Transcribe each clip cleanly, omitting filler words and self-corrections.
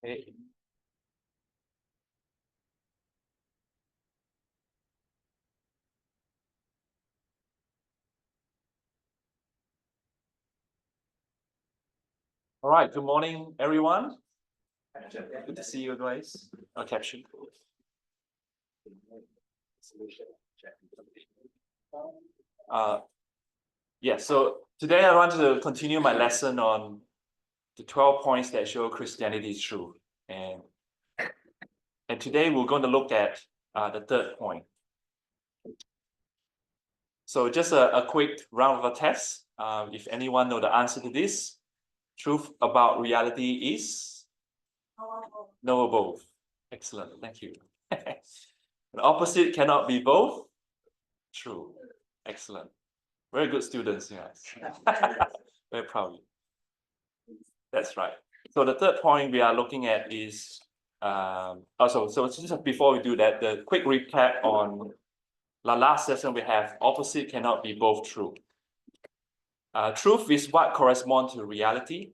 Okay. All right. Good morning, everyone. Good to see you guys. Caption. Yeah. So today I want to continue my lesson on the 12 points that show Christianity is true, and today we're going to look at the third point. So just a quick round of a test. If anyone know the answer to this, truth about reality is no both. Excellent. Thank you. The opposite cannot be both. True. Excellent. Very good students, yes. Very proud of you. That's right. So the third point we are looking at is so just before we do that, the quick recap on the last session we have opposite cannot be both true. Truth is what corresponds to reality.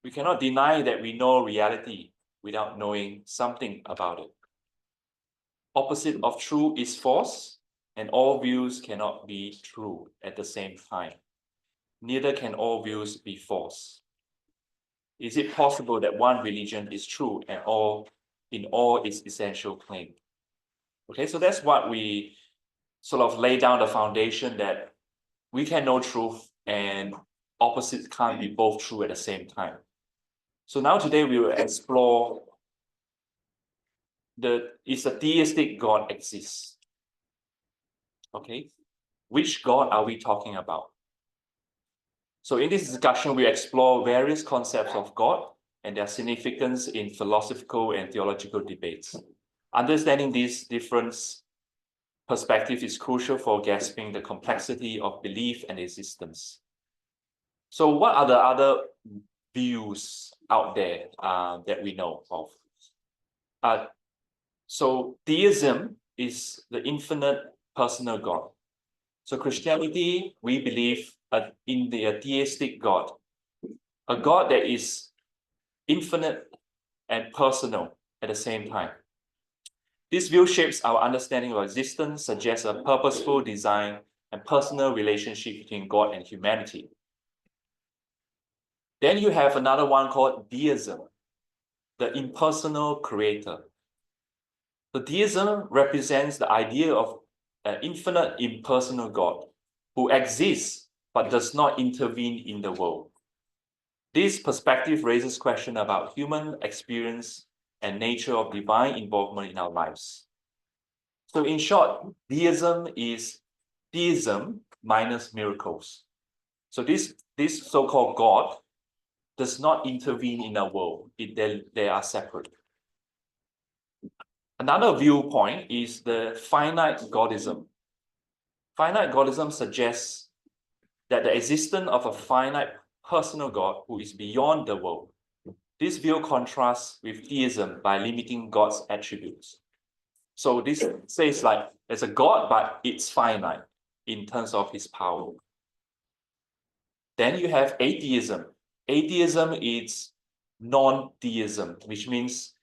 We cannot deny that we know reality without knowing something about it. Opposite of true is false, and all views cannot be true at the same time. Neither can all views be false. Is it possible that one religion is true and in all its essential claim? Okay, so that's what we sort of lay down the foundation that we can know truth and opposites can't be both true at the same time. So now today we will explore is a theistic God exists? Okay, which God are we talking about? So in this discussion, we explore various concepts of God and their significance in philosophical and theological debates. Understanding these different perspectives is crucial for grasping the complexity of belief and existence. So what are the other views out there that we know of? So theism is the infinite personal God. So Christianity, we believe in the theistic God, a God that is infinite and personal at the same time. This view shapes our understanding of existence, suggests a purposeful design and personal relationship between God and humanity. Then you have another one called deism, the impersonal creator. The deism represents the idea of an infinite impersonal God who exists but does not intervene in the world. This perspective raises questions about human experience and nature of divine involvement in our lives. So in short, deism is theism minus miracles. So this so-called God does not intervene in our world. They are separate. Another viewpoint is the finite Godism. Finite Godism suggests that the existence of a finite personal God who is beyond the world. This view contrasts with theism by limiting God's attributes. So this says like there's a God, but it's finite in terms of his power. Then you have atheism. Atheism is non-theism, which means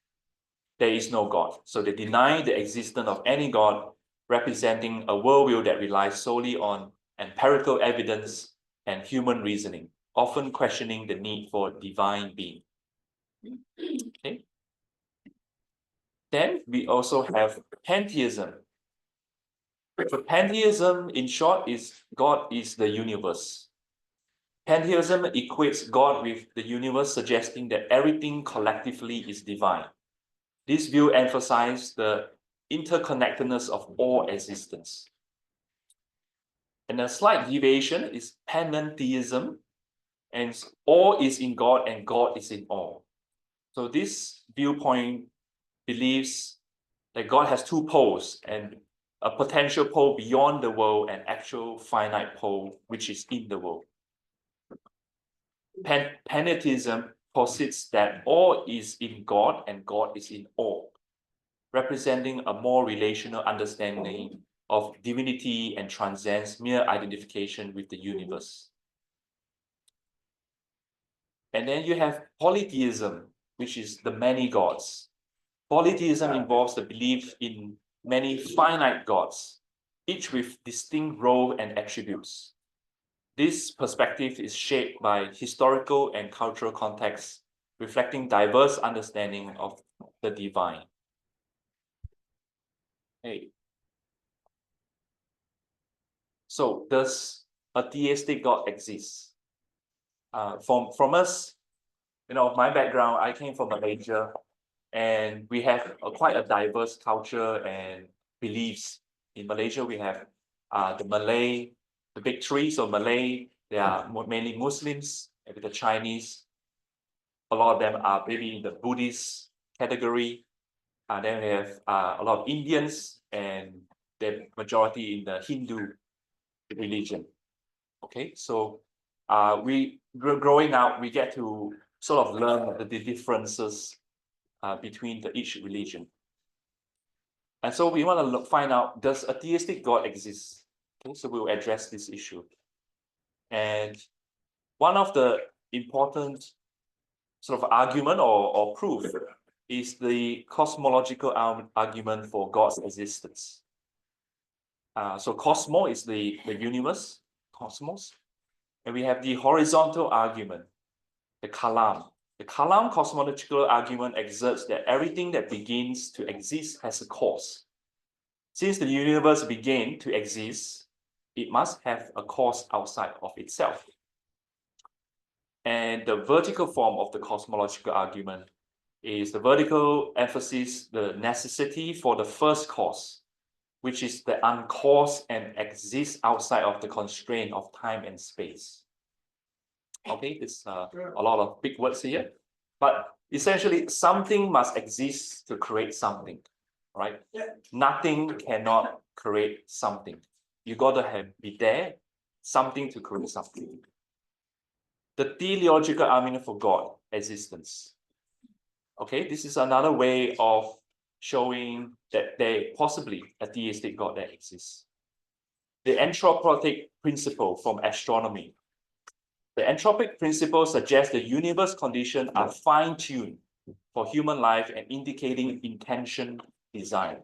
there is no God. So they deny the existence of any God, representing a worldview that relies solely on empirical evidence and human reasoning, often questioning the need for divine being. Okay. Then we also have pantheism. So pantheism, in short, is God is the universe. Pantheism equates God with the universe, suggesting that everything collectively is divine. This view emphasizes the interconnectedness of all existence. And a slight deviation is panentheism, and all is in God and God is in all. So this viewpoint believes that God has two poles, and a potential pole beyond the world and actual finite pole which is in the world. Panentheism posits that all is in God and God is in all, representing a more relational understanding of divinity and transcends mere identification with the universe. And then you have polytheism. which is the many gods. Polytheism involves the belief in many finite gods, each with distinct role and attributes. This perspective is shaped by historical and cultural contexts, reflecting diverse understanding of the divine. Hey. So does a theistic God exist? From us, my background, I came from Malaysia, and we have quite a diverse culture and beliefs. In Malaysia, we have the Malay, the big three, so Malay, they are mainly Muslims, and the Chinese, a lot of them are maybe in the Buddhist category. Then we have a lot of Indians, and the majority in the Hindu religion. Okay, so growing up, we get to sort of learn the differences between each religion. And so we want to find out, does a theistic God exist? Okay, so we'll address this issue. And one of the important sort of argument or proof is the cosmological argument for God's existence. So cosmos is the universe, cosmos. And we have the horizontal argument, the Kalam. The Kalam cosmological argument exerts that everything that begins to exist has a cause. Since the universe began to exist, it must have a cause outside of itself. And the vertical form of the cosmological argument is the vertical emphasis, the necessity for the first cause, which is the uncaused and exists outside of the constraint of time and space. Okay, there's a lot of big words here, but essentially something must exist to create something, right? Nothing cannot create something. You gotta be there, something to create something. The teleological argument for God existence. Okay, this is another way of showing that there possibly a theistic God that exists. The anthropotic principle from astronomy. The anthropic principle suggests the universe conditions are fine-tuned for human life and indicating intention design.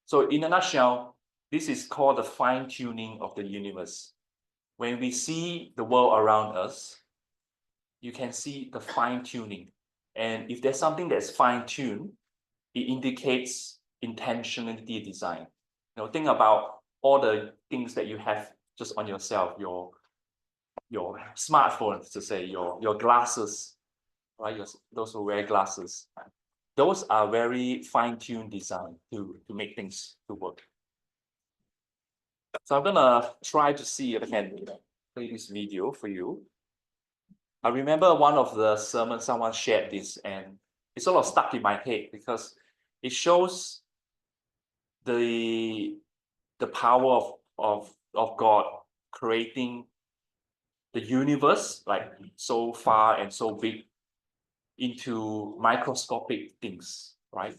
So in a nutshell, this is called the fine-tuning of the universe. When we see the world around us, you can see the fine-tuning. And if there's something that's fine-tuned, it indicates intentionality design. Think about all the things that you have just on yourself, your smartphone, to say, your glasses, right? Those who wear glasses. Those are very fine-tuned design to make things to work. So I'm gonna try to see if I can play this video for you. I remember one of the sermons, someone shared this, and it sort of stuck in my head because it shows the power of God creating the universe, like so far and so big, into microscopic things, right?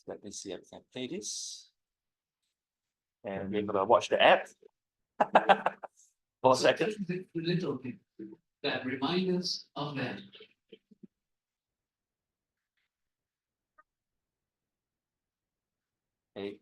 Let me see if I can play this. And we're gonna watch the ad. For a second. Little things that remind us of that. Okay.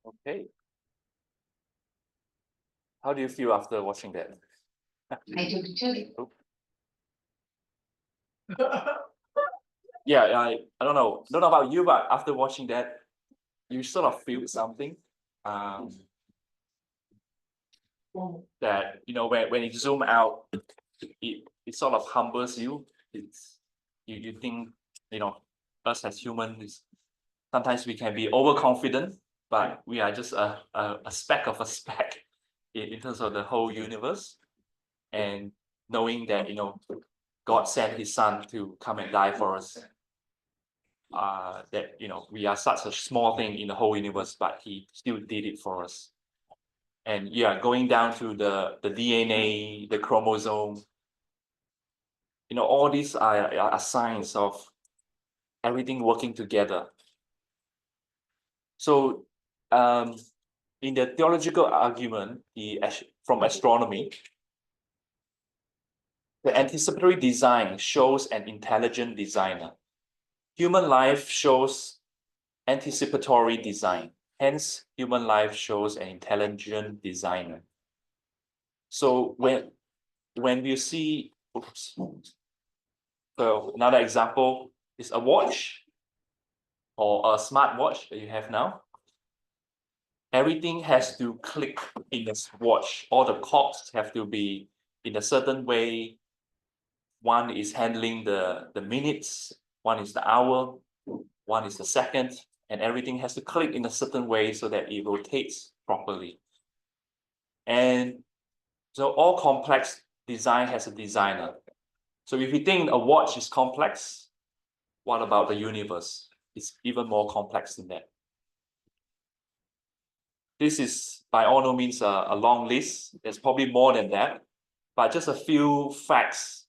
Okay. How do you feel after watching that? I do too. Yeah, I don't know. Don't know about you, but after watching that, you sort of feel something. That when you zoom out, it sort of humbles you. You think us as humans, sometimes we can be overconfident, but we are just a speck of a speck in terms of the whole universe. And knowing that God sent His Son to come and die for us. That we are such a small thing in the whole universe, but He still did it for us. And yeah, going down to the DNA, the chromosome, all these are signs of everything working together. So in the theological argument, from astronomy, the anticipatory design shows an intelligent designer. Human life shows anticipatory design. Hence, human life shows an intelligent designer. So when you see, so another example is a watch or a smartwatch that you have now. Everything has to click in this watch. All the clocks have to be in a certain way. One is handling the minutes, one is the hour, one is the second, and everything has to click in a certain way so that it rotates properly. And so all complex design has a designer. So if you think a watch is complex, what about the universe? It's even more complex than that. This is by all no means a long list. There's probably more than that, but just a few facts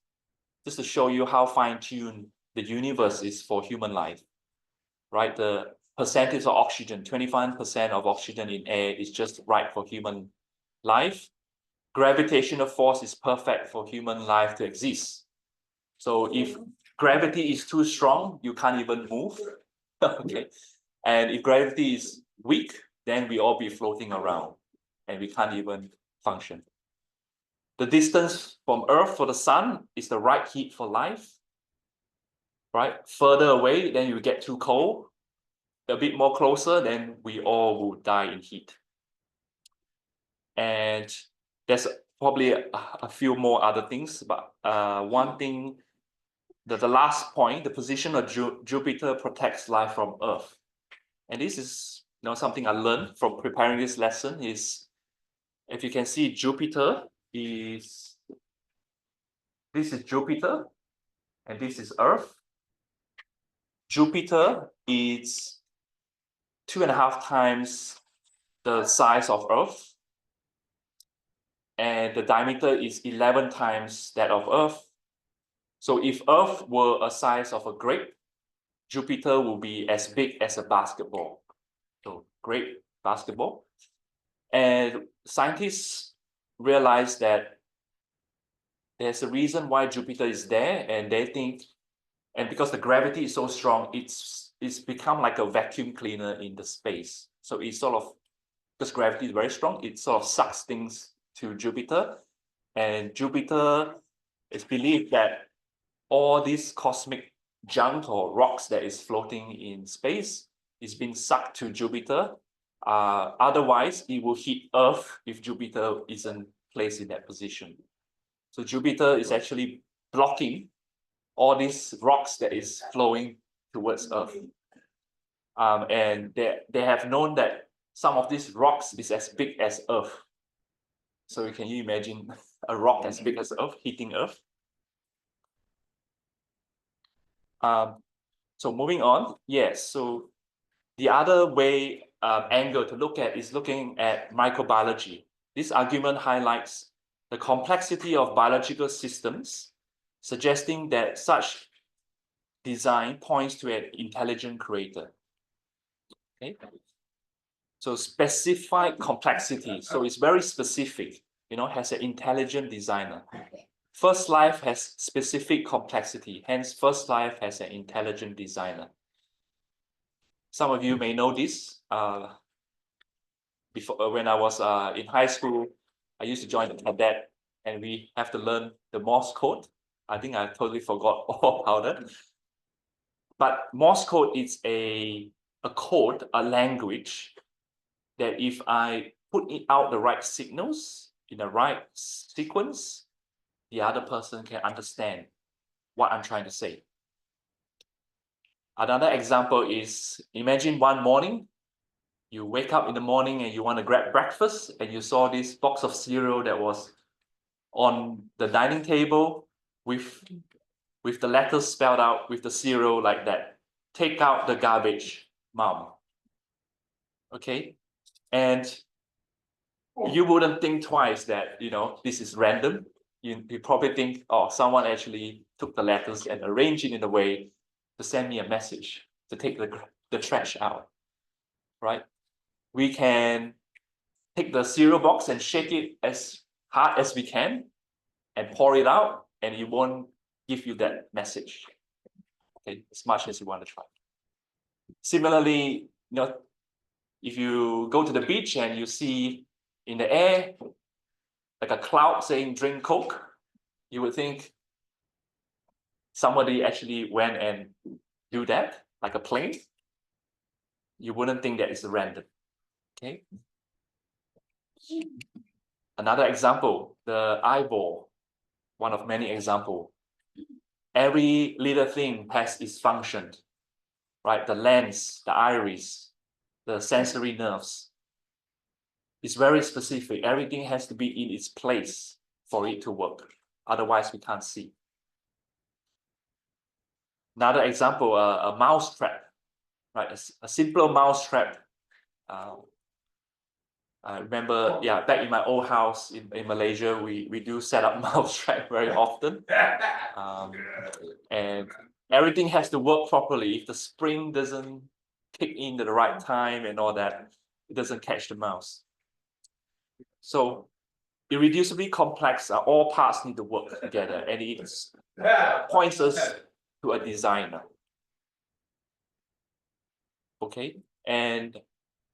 just to show you how fine-tuned the universe is for human life, right? The percentage of oxygen, 25% of oxygen in air is just right for human life. Gravitational force is perfect for human life to exist. So if gravity is too strong, you can't even move. Okay. And if gravity is weak, then we all be floating around and we can't even function. The distance from Earth for the sun is the right heat for life, right? Further away, then you get too cold. A bit more closer, then we all will die in heat. And there's probably a few more other things, but one thing, the last point, the position of Jupiter protects life from Earth. And this is something I learned from preparing this lesson is, if you can see, this is Jupiter, and this is Earth. Jupiter is 2.5 times the size of Earth, and the diameter is 11 times that of Earth. So if Earth were a size of a grape, Jupiter will be as big as a basketball. So grape, basketball. And scientists realize that there's a reason why Jupiter is there, and they think, and because the gravity is so strong, it's become like a vacuum cleaner in the space. So it's sort of, because gravity is very strong, it sort of sucks things to Jupiter. And Jupiter is believed that all this cosmic junk or rocks that is floating in space is being sucked to Jupiter. Otherwise, it will hit Earth if Jupiter isn't placed in that position. So Jupiter is actually blocking all these rocks that is flowing towards Earth. And they have known that some of these rocks is as big as Earth. So can you imagine a rock as big as Earth hitting Earth? So moving on, yes. So the other angle to look at is looking at microbiology. This argument highlights the complexity of biological systems, suggesting that such design points to an intelligent creator. Okay. So specified complexity. So it's very specific, has an intelligent designer. First life has specific complexity, hence first life has an intelligent designer. Some of you may know this. before when I was in high school, I used to join the cadet, and we have to learn the Morse code. I think I totally forgot all about it. But Morse code is a code, a language that if I put it out the right signals in the right sequence, the other person can understand what I'm trying to say. Another example is, imagine one morning, you wake up in the morning and you want to grab breakfast, and you saw this box of cereal that was on the dining table with the letters spelled out with the cereal like that. Take out the garbage, mom. Okay? And you wouldn't think twice that, this is random. You probably think, oh, someone actually took the letters and arranged it in a way to send me a message to take the trash out, right? We can take the cereal box and shake it as hard as we can and pour it out, and it won't give you that message, okay, as much as you want to try. Similarly, if you go to the beach and you see in the air like a cloud saying drink Coke, you would think somebody actually went and do that, like a plane. You wouldn't think that it's random, okay? Another example, the eyeball, one of many examples. Every little thing has its function, right? The lens, the iris, the sensory nerves. It's very specific. Everything has to be in its place for it to work. Otherwise, we can't see. Another example, a mouse trap, right? A simpler mouse trap. I remember, back in my old house in Malaysia, we do set up mouse trap very often. And everything has to work properly. If the spring doesn't kick in at the right time and all that, it doesn't catch the mouse. So irreducibly complex, all parts need to work together, and it points us to a designer. Okay, and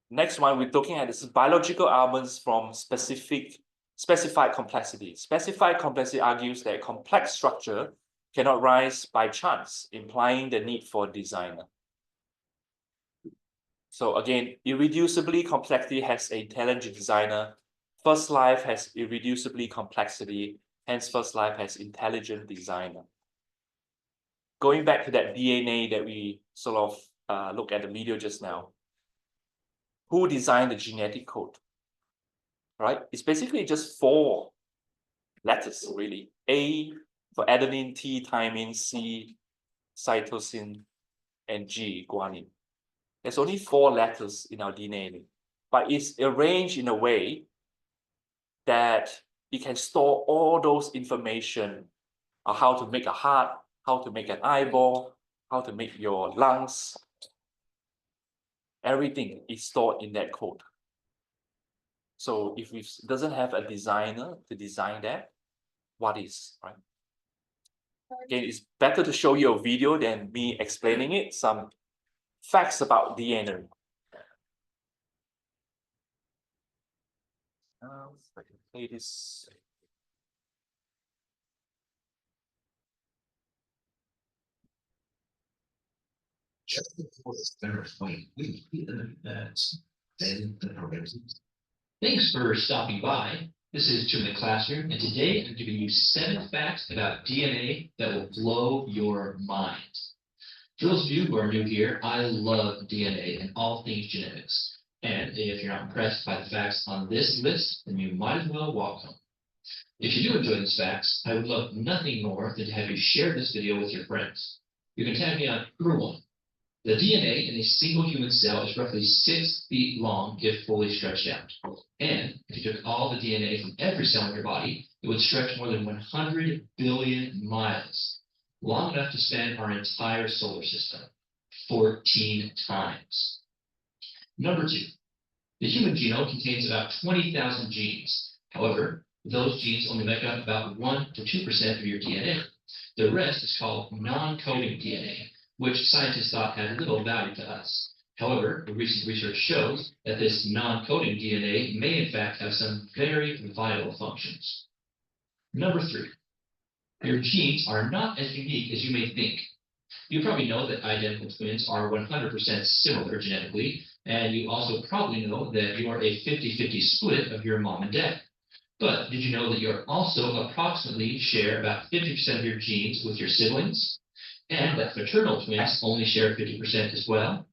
next one we're looking at is biological elements from specified complexity. Specified complexity argues that complex structure cannot rise by chance, implying the need for a designer. So again, irreducibly complexity has an intelligent designer. First Life has irreducibly complexity, hence First Life has intelligent designer. Going back to that DNA that we sort of looked at the video just now, who designed the genetic code, right? It's basically just 4 letters, really. A for adenine, T thymine, C cytosine, and G guanine. There's only 4 letters in our DNA, but it's arranged in a way that it can store all those information on how to make a heart, how to make an eyeball, how to make your lungs. Everything is stored in that code. So if it doesn't have a designer to design that, what is, right? Again, it's better to show you a video than me explaining it. Some facts about DNA. I can play this. Just before verifying Thanks for stopping by. This is 2 Minute Classroom, and today I'm giving you 7 facts about DNA that will blow your mind. For those of you who are new here, I love DNA and all things genetics. And if you're not impressed by the facts on this list, then you might as well walk home. If you do enjoy these facts, I would love nothing more than to have you share this video with your friends. You can tag me on Everyone. The DNA in a single human cell is roughly 6 feet long if fully stretched out. And if you took all the DNA from every cell in your body, it would stretch more than 100 billion miles, long enough to span our entire solar system, 14 times. Number 2, the human genome contains about 20,000 genes. However, those genes only make up about 1 to 2% of your DNA. The rest is called non-coding DNA, which scientists thought had little value to us. However, the recent research shows that this non-coding DNA may in fact have some very vital functions. Number 3, your genes are not as unique as you may think. You probably know that identical twins are 100% similar genetically, and you also probably know that you are a 50-50 split of your mom and dad. But did you know that you also approximately share about 50% of your genes with your siblings, and that fraternal twins only share 50% as well?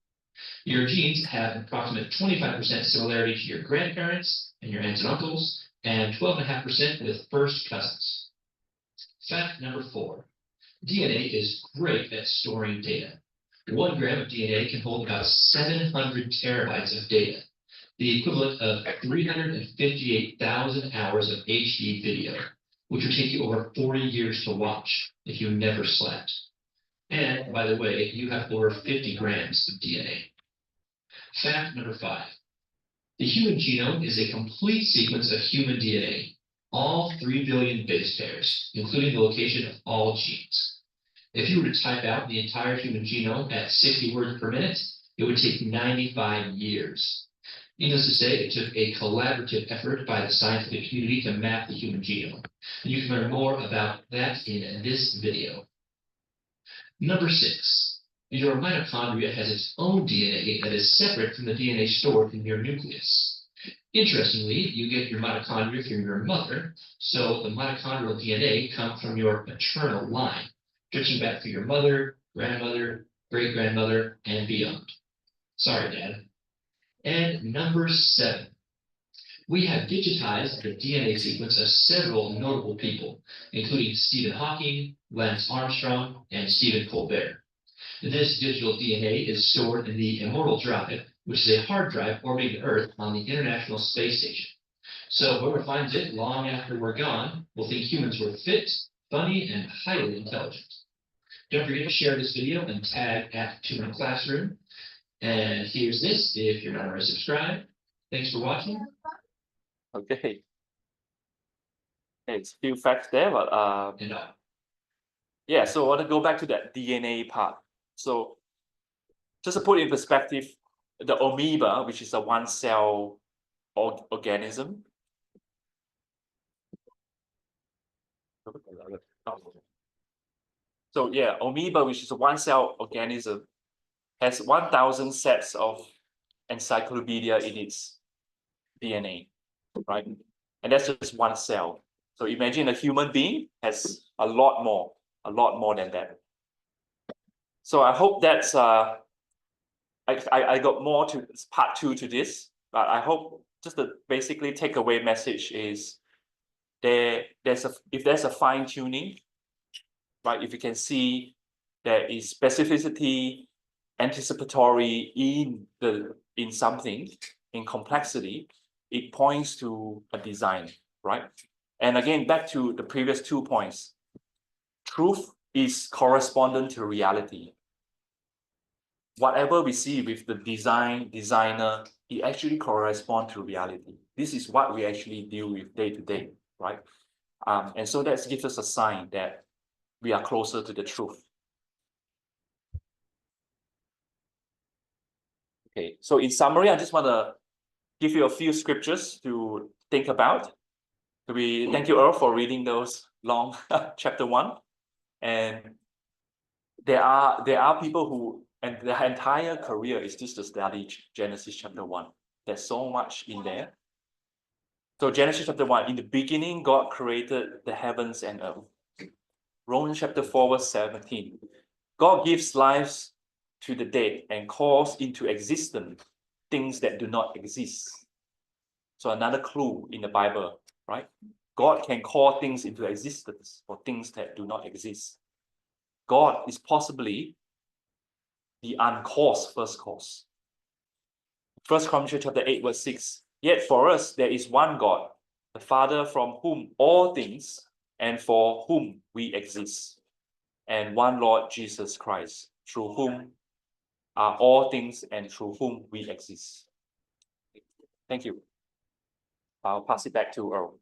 Your genes have an approximate 25% similarity to your grandparents and your aunts and uncles, and 12.5% with first cousins. Fact number 4. DNA is great at storing data. 1 gram of DNA can hold about 700 terabytes of data, the equivalent of 358,000 hours of HD video, which would take you over 40 years to watch if you never slept. And, by the way, you have over 50 grams of DNA. Fact number 5. The human genome is a complete sequence of human DNA, all 3 billion base pairs, including the location of all genes. If you were to type out the entire human genome at 60 words per minute, it would take 95 years. Needless to say, it took a collaborative effort by the scientific community to map the human genome. And you can learn more about that in this video. Number 6. Your mitochondria has its own DNA that is separate from the DNA stored in your nucleus. Interestingly, you get your mitochondria from your mother, so the mitochondrial DNA comes from your paternal line, stretching back through your mother, grandmother, great-grandmother, and beyond. Sorry, Dad. And number 7. We have digitized the DNA sequence of several notable people, including Stephen Hawking, Lance Armstrong, and Stephen Colbert. This digital DNA is stored in the Immortal Drive, which is a hard drive orbiting the Earth on the International Space Station. So whoever finds it long after we're gone will think humans were fit, funny, and highly intelligent. Don't forget to share this video and tag @2MinuteClassroom. And here's this if you're not already subscribed. Thanks for watching. Okay. It's a few facts there, but And yeah, so I want to go back to that DNA part. So just to put in perspective, the amoeba, which is a one-cell organism. So yeah, amoeba, which is a one-cell organism, has 1,000 sets of encyclopedia in its DNA, right? And that's just one cell. So imagine a human being has a lot more than that. So I hope that's I got more to part 2 to this, but I hope just the basically takeaway message is if there's a fine tuning, right? If you can see there is specificity, anticipatory in something, in complexity, it points to a design, right? And again, back to the previous 2 points, truth is correspondent to reality. Whatever we see with the designer, it actually corresponds to reality. This is what we actually deal with day to day, right? And so that gives us a sign that we are closer to the truth. Okay, so in summary, I just want to give you a few scriptures to think about. Thank you, Earl, for reading those long chapter 1. And there are people who, and their entire career is just to study Genesis chapter 1. There's so much in there. So Genesis chapter 1, in the beginning, God created the heavens and earth. Romans chapter 4, verse 17. God gives life to the dead and calls into existence things that do not exist. So another clue in the Bible, right? God can call things into existence or things that do not exist. God is possibly the uncaused first cause. 1 Corinthians chapter 8, verse 6. Yet for us there is one God, the Father, from whom all things and for whom we exist, and one Lord Jesus Christ, through whom are all things and through whom we exist. Thank you. I'll pass it back to Earl.